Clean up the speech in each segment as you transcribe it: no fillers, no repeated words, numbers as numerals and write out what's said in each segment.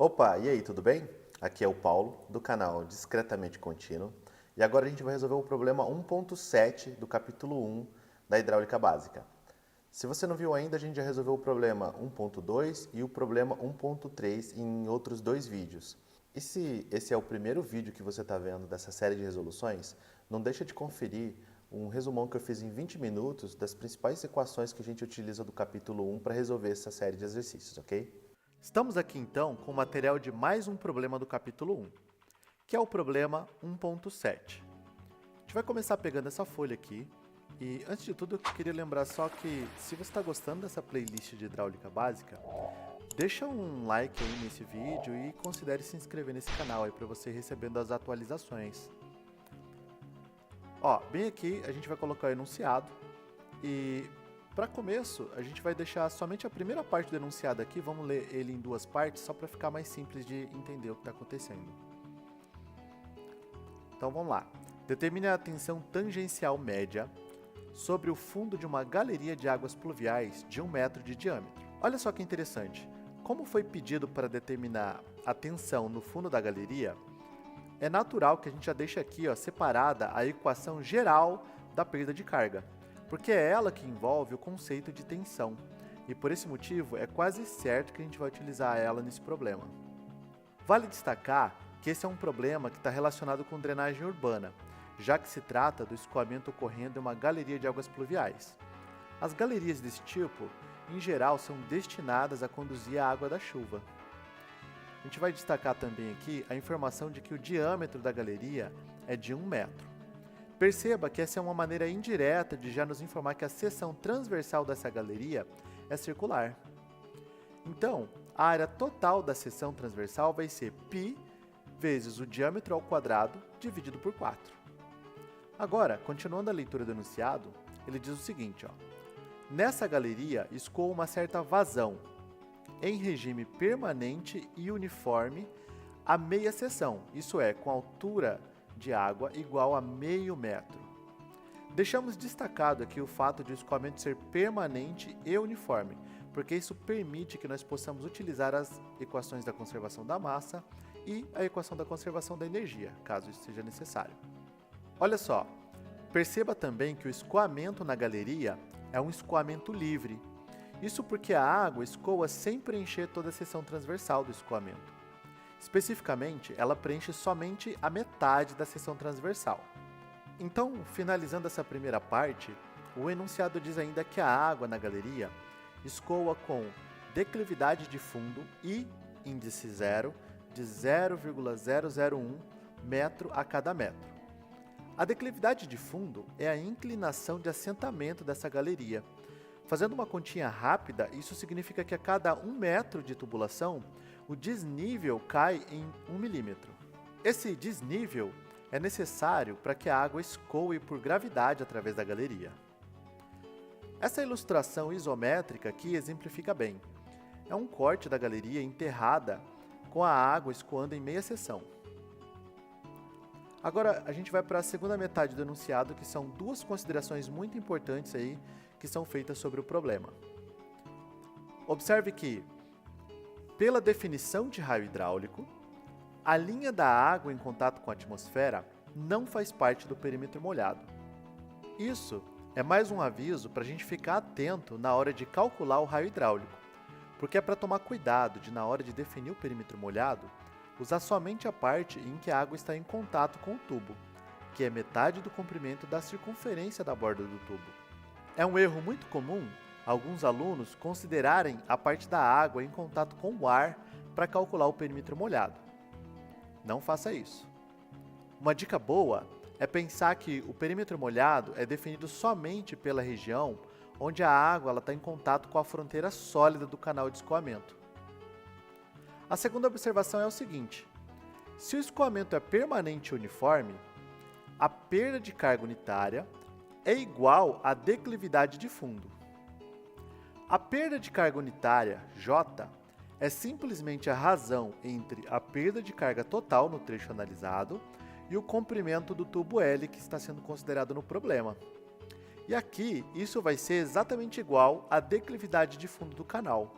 Opa, e aí, tudo bem? Aqui é o Paulo, do canal Discretamente Contínuo, e agora a gente vai resolver o problema 1.7 do capítulo 1 da hidráulica básica. Se você não viu ainda, a gente já resolveu o problema 1.2 e o problema 1.3 em outros dois vídeos. E se esse é o primeiro vídeo que você está vendo dessa série de resoluções, não deixa de conferir um resumão que eu fiz em 20 minutos das principais equações que a gente utiliza do capítulo 1 para resolver essa série de exercícios, ok? Estamos aqui então com o material de mais um problema do capítulo 1, que é o problema 1.7. A gente vai começar pegando essa folha aqui, e antes de tudo eu queria lembrar só que se você está gostando dessa playlist de hidráulica básica, deixa um like aí nesse vídeo e considere se inscrever nesse canal aí para você ir recebendo as atualizações. Ó, bem aqui a gente vai colocar o enunciado e para começo, a gente vai deixar somente a primeira parte do enunciado aqui, vamos ler ele em duas partes, só para ficar mais simples de entender o que está acontecendo. Então vamos lá. Determine a tensão tangencial média sobre o fundo de uma galeria de águas pluviais de 1 metro de diâmetro. Olha só que interessante. Como foi pedido para determinar a tensão no fundo da galeria, é natural que a gente já deixe aqui separada a equação geral da perda de carga, porque é ela que envolve o conceito de tensão, e por esse motivo é quase certo que a gente vai utilizar ela nesse problema. Vale destacar que esse é um problema que está relacionado com drenagem urbana, já que se trata do escoamento ocorrendo em uma galeria de águas pluviais. As galerias desse tipo, em geral, são destinadas a conduzir a água da chuva. A gente vai destacar também aqui a informação de que o diâmetro da galeria é de 1 metro. Perceba que essa é uma maneira indireta de já nos informar que a seção transversal dessa galeria é circular. Então, a área total da seção transversal vai ser π vezes o diâmetro ao quadrado dividido por 4. Agora, continuando a leitura do enunciado, ele diz o seguinte, nessa galeria escoa uma certa vazão, em regime permanente e uniforme, a meia seção, isso é, com altura de água igual a meio metro. Deixamos destacado aqui o fato de o escoamento ser permanente e uniforme, porque isso permite que nós possamos utilizar as equações da conservação da massa e a equação da conservação da energia, caso isso seja necessário. Olha só, perceba também que o escoamento na galeria é um escoamento livre. Isso porque a água escoa sem preencher toda a seção transversal do escoamento. Especificamente, ela preenche somente a metade da seção transversal. Então, finalizando essa primeira parte, o enunciado diz ainda que a água na galeria escoa com declividade de fundo e índice zero de 0,001 metro a cada metro. A declividade de fundo é a inclinação de assentamento dessa galeria. Fazendo uma continha rápida, isso significa que a cada 1 metro de tubulação, o desnível cai em 1 milímetro. Esse desnível é necessário para que a água escoe por gravidade através da galeria. Essa ilustração isométrica aqui exemplifica bem. É um corte da galeria enterrada com a água escoando em meia seção. Agora a gente vai para a segunda metade do enunciado, que são duas considerações muito importantes aí que são feitas sobre o problema. Observe que, pela definição de raio hidráulico, a linha da água em contato com a atmosfera não faz parte do perímetro molhado. Isso é mais um aviso para a gente ficar atento na hora de calcular o raio hidráulico, porque é para tomar cuidado de, na hora de definir o perímetro molhado, usar somente a parte em que a água está em contato com o tubo, que é metade do comprimento da circunferência da borda do tubo. É um erro muito comum alguns alunos considerarem a parte da água em contato com o ar para calcular o perímetro molhado. Não faça isso. Uma dica boa é pensar que o perímetro molhado é definido somente pela região onde a água está em contato com a fronteira sólida do canal de escoamento. A segunda observação é o seguinte: se o escoamento é permanente e uniforme, a perda de carga unitária é igual à declividade de fundo. A perda de carga unitária, J, é simplesmente a razão entre a perda de carga total no trecho analisado e o comprimento do tubo L que está sendo considerado no problema. E aqui, isso vai ser exatamente igual à declividade de fundo do canal.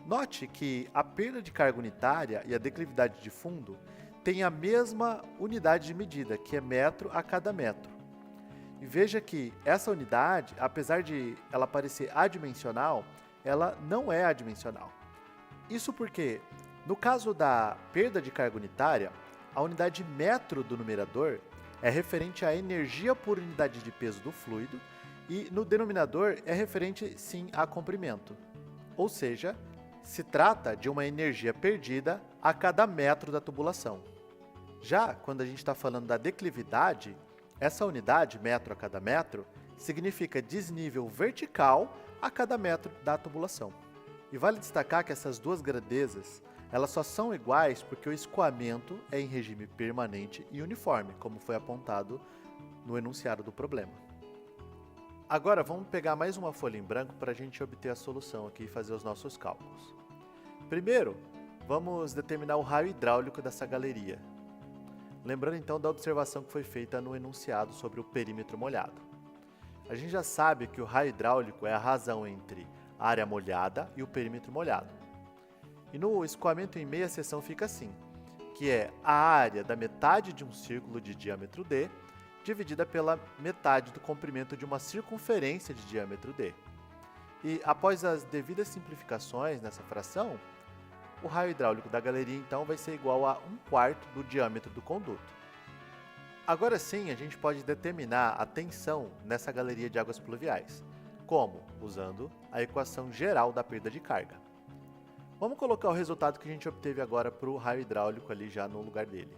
Note que a perda de carga unitária e a declividade de fundo têm a mesma unidade de medida, que é metro a cada metro. E veja que essa unidade, apesar de ela parecer adimensional, ela não é adimensional. Isso porque, no caso da perda de carga unitária, a unidade metro do numerador é referente à energia por unidade de peso do fluido e no denominador é referente sim a comprimento. Ou seja, se trata de uma energia perdida a cada metro da tubulação. Já quando a gente está falando da declividade, essa unidade, metro a cada metro, significa desnível vertical a cada metro da tubulação. E vale destacar que essas duas grandezas, elas só são iguais porque o escoamento é em regime permanente e uniforme, como foi apontado no enunciado do problema. Agora vamos pegar mais uma folha em branco para a gente obter a solução aqui e fazer os nossos cálculos. Primeiro, vamos determinar o raio hidráulico dessa galeria. Lembrando então da observação que foi feita no enunciado sobre o perímetro molhado. A gente já sabe que o raio hidráulico é a razão entre a área molhada e o perímetro molhado. E no escoamento em meia seção fica assim, que é a área da metade de um círculo de diâmetro d dividida pela metade do comprimento de uma circunferência de diâmetro d. E após as devidas simplificações nessa fração, o raio hidráulico da galeria então vai ser igual a 1/4 do diâmetro do conduto. Agora sim, a gente pode determinar a tensão nessa galeria de águas pluviais. Como? Usando a equação geral da perda de carga. Vamos colocar o resultado que a gente obteve agora para o raio hidráulico ali já no lugar dele.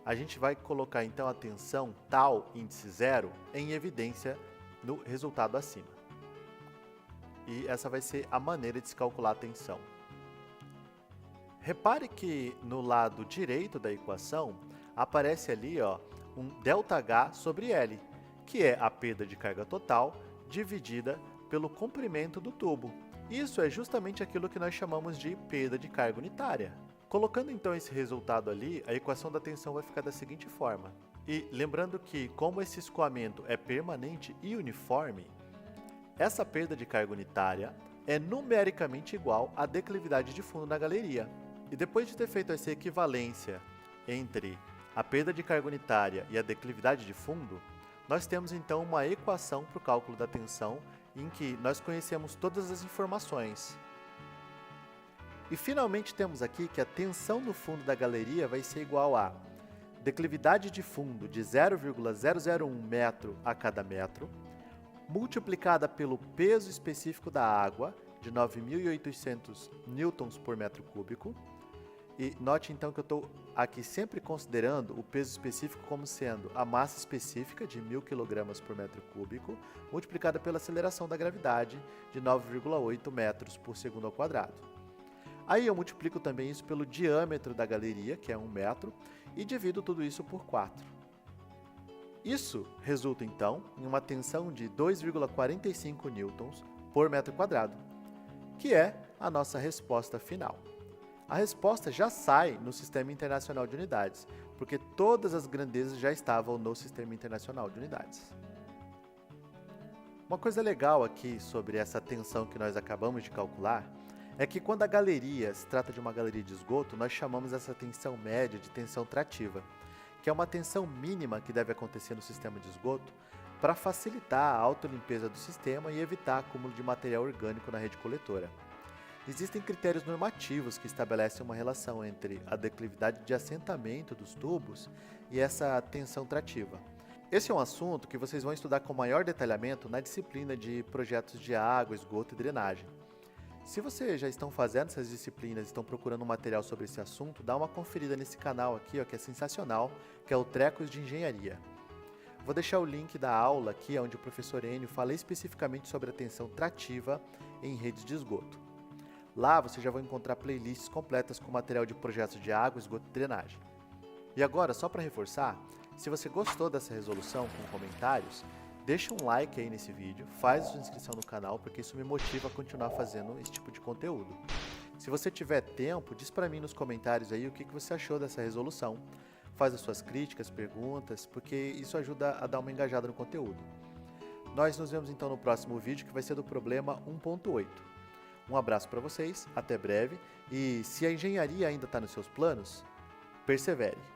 A gente vai colocar então a tensão tal índice 0 em evidência no resultado acima. E essa vai ser a maneira de se calcular a tensão. Repare que no lado direito da equação aparece ali um ΔH sobre L, que é a perda de carga total dividida pelo comprimento do tubo. Isso é justamente aquilo que nós chamamos de perda de carga unitária. Colocando então esse resultado ali, a equação da tensão vai ficar da seguinte forma. E lembrando que, como esse escoamento é permanente e uniforme, essa perda de carga unitária é numericamente igual à declividade de fundo na galeria. E depois de ter feito essa equivalência entre a perda de carga unitária e a declividade de fundo, nós temos então uma equação para o cálculo da tensão em que nós conhecemos todas as informações. E finalmente temos aqui que a tensão no fundo da galeria vai ser igual a declividade de fundo de 0,001 metro a cada metro, multiplicada pelo peso específico da água, de 9.800 newtons por metro cúbico. E note então que eu estou aqui sempre considerando o peso específico como sendo a massa específica de 1.000 kg por metro cúbico, multiplicada pela aceleração da gravidade de 9,8 metros por segundo ao quadrado. Aí eu multiplico também isso pelo diâmetro da galeria, que é 1 metro, e divido tudo isso por 4. Isso resulta então em uma tensão de 2,45 newtons por metro quadrado, que é a nossa resposta final. A resposta já sai no Sistema Internacional de Unidades, porque todas as grandezas já estavam no Sistema Internacional de Unidades. Uma coisa legal aqui sobre essa tensão que nós acabamos de calcular é que quando a galeria se trata de uma galeria de esgoto, nós chamamos essa tensão média de tensão trativa, que é uma tensão mínima que deve acontecer no sistema de esgoto para facilitar a autolimpeza do sistema e evitar acúmulo de material orgânico na rede coletora. Existem critérios normativos que estabelecem uma relação entre a declividade de assentamento dos tubos e essa tensão trativa. Esse é um assunto que vocês vão estudar com maior detalhamento na disciplina de projetos de água, esgoto e drenagem. Se vocês já estão fazendo essas disciplinas e estão procurando um material sobre esse assunto, dá uma conferida nesse canal aqui, que é sensacional, que é o Trecos de Engenharia. Vou deixar o link da aula aqui, onde o professor Enio fala especificamente sobre a tensão trativa em redes de esgoto. Lá você já vai encontrar playlists completas com material de projetos de água, esgoto e drenagem. E agora, só para reforçar, se você gostou dessa resolução com comentários, deixa um like aí nesse vídeo, faz a sua inscrição no canal, porque isso me motiva a continuar fazendo esse tipo de conteúdo. Se você tiver tempo, diz para mim nos comentários aí o que você achou dessa resolução. Faz as suas críticas, perguntas, porque isso ajuda a dar uma engajada no conteúdo. Nós nos vemos então no próximo vídeo, que vai ser do problema 1.8. Um abraço para vocês, até breve, e se a engenharia ainda está nos seus planos, persevere!